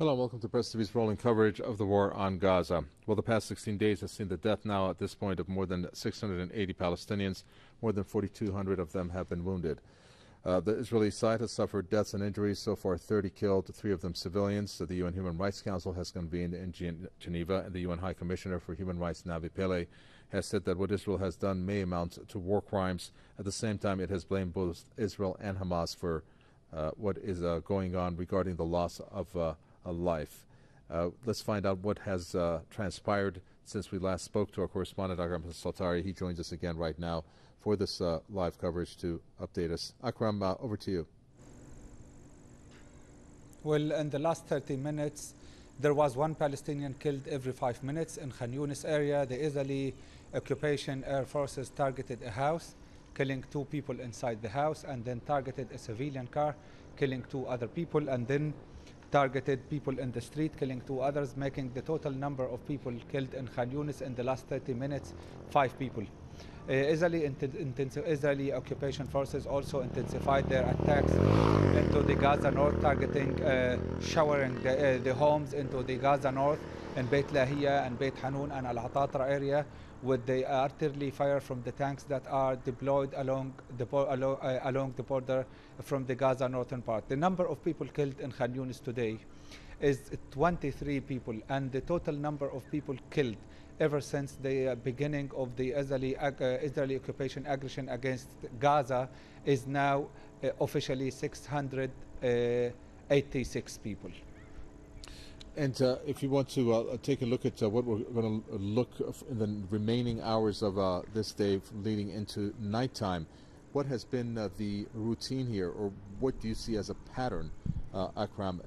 Hello and welcome to Press TV's rolling coverage of the war on Gaza. Well, the past 16 days has seen the death now at this point of more than 680 Palestinians. More than 4,200 of them have been wounded. The Israeli side has suffered deaths and injuries. So far, 30 killed, 3 of them civilians. The UN Human Rights Council has convened in Geneva, and the UN High Commissioner for Human Rights, Navi Pillay, has said that what Israel has done may amount to war crimes. At the same time, it has blamed both Israel and Hamas for what is going on regarding the loss of a life. Let's find out what has transpired since we last spoke to our correspondent, Akram Saltari. He joins us again right now for this live coverage to update us. Akram, over to you. Well, in the last 30 minutes, there was one Palestinian killed every 5 minutes in Khan Yunis area. The Israeli occupation air forces targeted a house, killing 2 people inside the house, and then targeted a civilian car, killing 2 other people, and then targeted people in the street, killing 2 others, making the total number of people killed in Khan Yunis in the last 30 minutes 5 people. Israeli occupation forces also intensified their attacks into the Gaza North, targeting, showering the homes into the Gaza North in Beit Lahiya and Beit Hanun and Al-Atatra area with the artillery fire from the tanks that are deployed along the border from the Gaza northern part. The number of people killed in Khan Yunis today is 23 people, and the total number of people killed ever since the beginning of the Israeli occupation aggression against Gaza is now officially 686 people. And if you want to take a look at what we're going to look in the remaining hours of this day leading into nighttime, what has been the routine here, or what do you see as a pattern, Akram?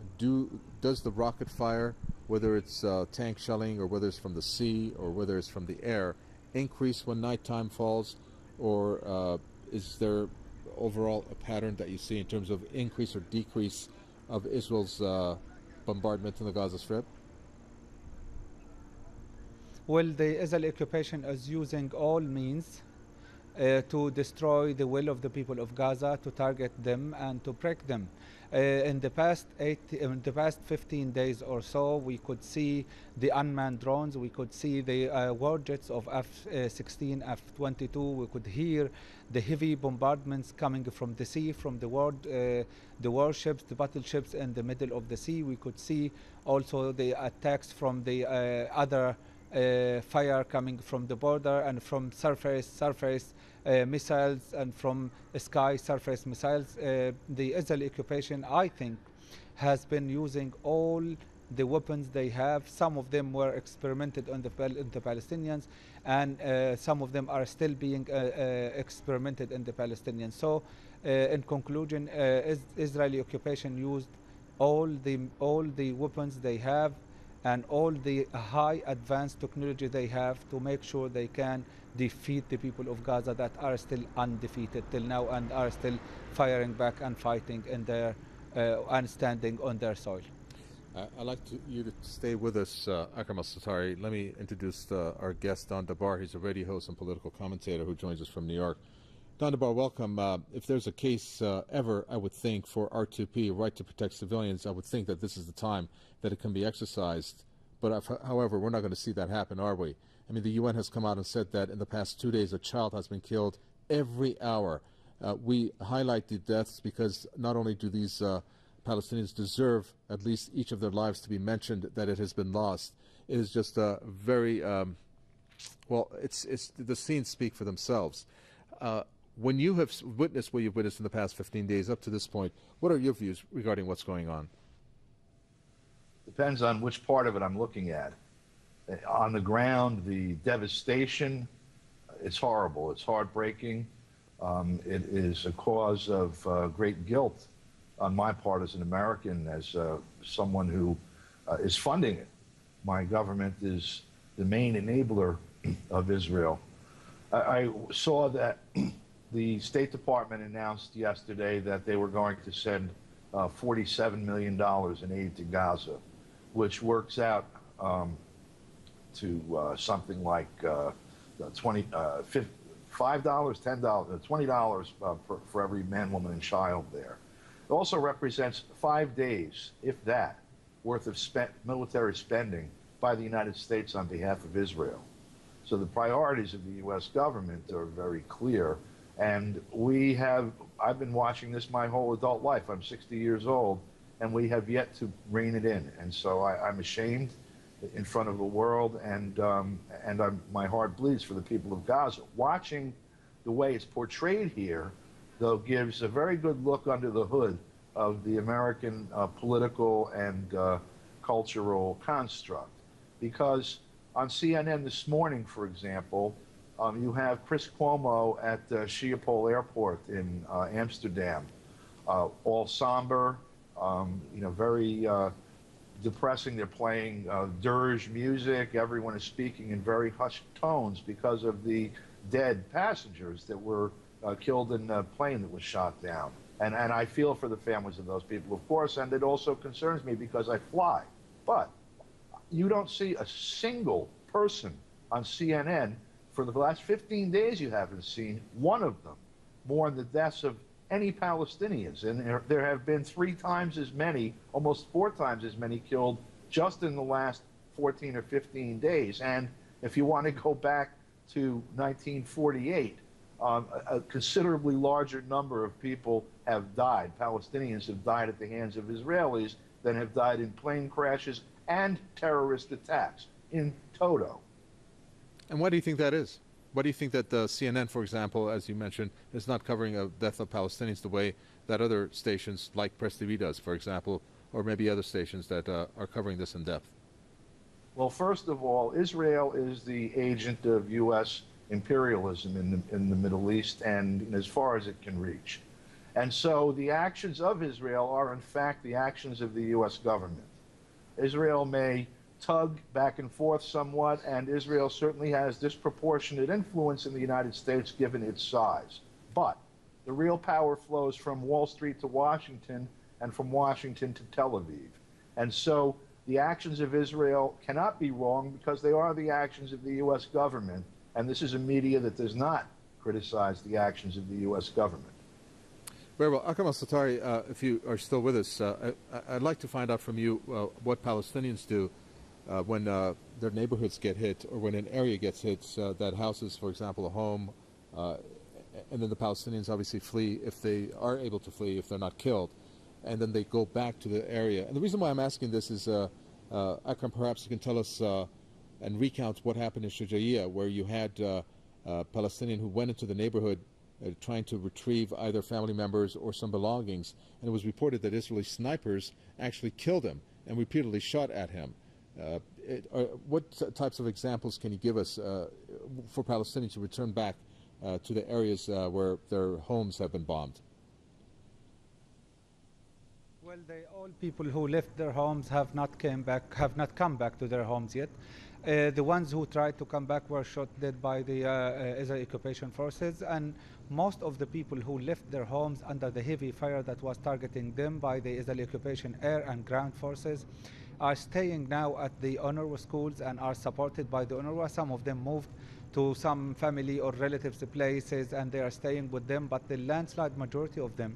Does the rocket fire, whether it's tank shelling or whether it's from the sea or whether it's from the air, increase when nighttime falls, or is there overall a pattern that you see in terms of increase or decrease of Israel's bombardment in the Gaza Strip? Well, the Israeli occupation is using all means to destroy the will of the people of Gaza, to target them and to break them. In the past 15 days or so, we could see the unmanned drones, we could see the warjets of F-16, F-22, we could hear the heavy bombardments coming from the sea, from the warships, the battleships in the middle of the sea. We could see also the attacks from the other fire coming from the border and from surface missiles and from sky surface missiles. The Israeli occupation, I think, has been using all the weapons they have. Some of them were experimented on the Palestinians, and some of them are still being experimented in the Palestinians. So, in conclusion, Israeli occupation used all the weapons they have and all the high advanced technology they have to make sure they can defeat the people of Gaza that are still undefeated till now and are still firing back and fighting in their and standing on their soil. I'd like you to stay with us, Akram al-Satari. Let me introduce our guest, Don Dabar. He's a radio host and political commentator who joins us from New York. Don Dabar, welcome. If there's a case ever, I would think, for R2P, right to protect civilians, I would think that this is the time that it can be exercised. But however, we're not going to see that happen, are we? I mean, the UN has come out and said that in the past 2 days, a child has been killed every hour. We highlight the deaths because not only do these Palestinians deserve at least each of their lives to be mentioned, that it has been lost. It is just a very, well, it's the scenes speak for themselves. When you have witnessed what you've witnessed in the past 15 days up to this point, what are your views regarding what's going on? Depends on which part of it I'm looking at. On the ground, the devastation, it's horrible. It's heartbreaking. It is a cause of great guilt on my part as an American, as someone who is funding it. My government is the main enabler of Israel. I saw that the State Department announced yesterday that they were going to send $47 million in aid to Gaza, which works out to something like $5, $10, $20 for every man, woman, and child there. It also represents 5 days, if that, worth of military spending by the United States on behalf of Israel. So the priorities of the U.S. government are very clear. And I've been watching this my whole adult life. I'm 60 years old, and we have yet to rein it in. And so I'm ashamed in front of the world, and my heart bleeds for the people of Gaza. Watching the way it's portrayed here, though, gives a very good look under the hood of the American political and cultural construct. Because on CNN this morning, for example, you have Chris Cuomo at Schiphol Airport in Amsterdam, all somber, very depressing. They're playing dirge music. Everyone is speaking in very hushed tones because of the dead passengers that were killed in the plane that was shot down. And I feel for the families of those people, of course, and it also concerns me because I fly. But you don't see a single person on CNN for the last 15 days. You haven't seen one of them mourn the deaths of any Palestinians. And there have been 3 times as many, almost 4 times as many killed just in the last 14 or 15 days. And if you want to go back to 1948, a considerably larger number of people have died. Palestinians have died at the hands of Israelis than have died in plane crashes and terrorist attacks in toto. And why do you think that is? Why do you think that CNN, for example, as you mentioned, is not covering the death of Palestinians the way that other stations like Press TV does, for example, or maybe other stations that are covering this in depth? Well, first of all, Israel is the agent of U.S. imperialism in the Middle East and as far as it can reach. And so the actions of Israel are, in fact, the actions of the U.S. government. Israel may tug back and forth somewhat, and Israel certainly has disproportionate influence in the United States given its size. But the real power flows from Wall Street to Washington and from Washington to Tel Aviv. And so the actions of Israel cannot be wrong because they are the actions of the U.S. government. And this is a media that does not criticize the actions of the U.S. government. Very well. Akram al-Satari, if you are still with us, I'd like to find out from you what Palestinians do when their neighborhoods get hit or when an area gets hit that houses, for example, a home, and then the Palestinians obviously flee if they are able to flee, if they're not killed, and then they go back to the area. And the reason why I'm asking this is, Akram, perhaps you can tell us and recount what happened in Shujaiya, where you had a Palestinian who went into the neighborhood trying to retrieve either family members or some belongings, and it was reported that Israeli snipers actually killed him and repeatedly shot at him. What types of examples can you give us for Palestinians to return back to the areas where their homes have been bombed? Well, all people who left their homes have not come back to their homes yet. The ones who tried to come back were shot dead by the Israeli occupation forces, and most of the people who left their homes under the heavy fire that was targeting them by the Israeli occupation air and ground forces are staying now at the UNRWA schools and are supported by the UNRWA. Some of them moved to some family or relatives places and they are staying with them, but the landslide majority of them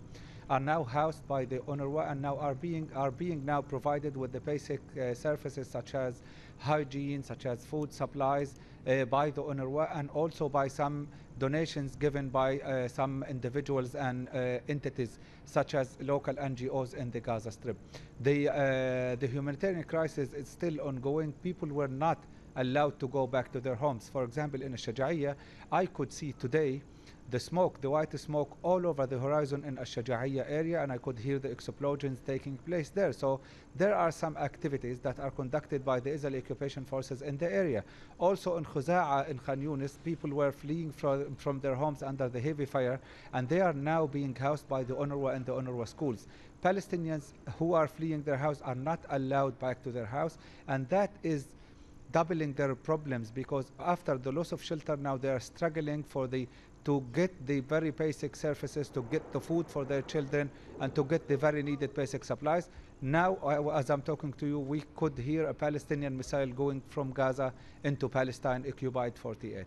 are now housed by the UNRWA and now are being now provided with the basic services such as hygiene, such as food supplies by the UNRWA, and also by some donations given by some individuals and entities such as local NGOs in the Gaza Strip. The humanitarian crisis is still ongoing. People were not allowed to go back to their homes. For example, in Shujaiya, I could see today the smoke, the white smoke all over the horizon in Shujaiya area, and I could hear the explosions taking place there. So there are some activities that are conducted by the Israeli occupation forces in the area. Also in Khuza'a, in Khan Yunis, people were fleeing from their homes under the heavy fire, and they are now being housed by the UNRWA and the UNRWA schools. Palestinians who are fleeing their house are not allowed back to their house, and that is doubling their problems, because after the loss of shelter, now they are struggling to get the very basic services, to get the food for their children, and to get the very needed basic supplies. Now, as I'm talking to you, we could hear a Palestinian missile going from Gaza into Palestine occupied 48.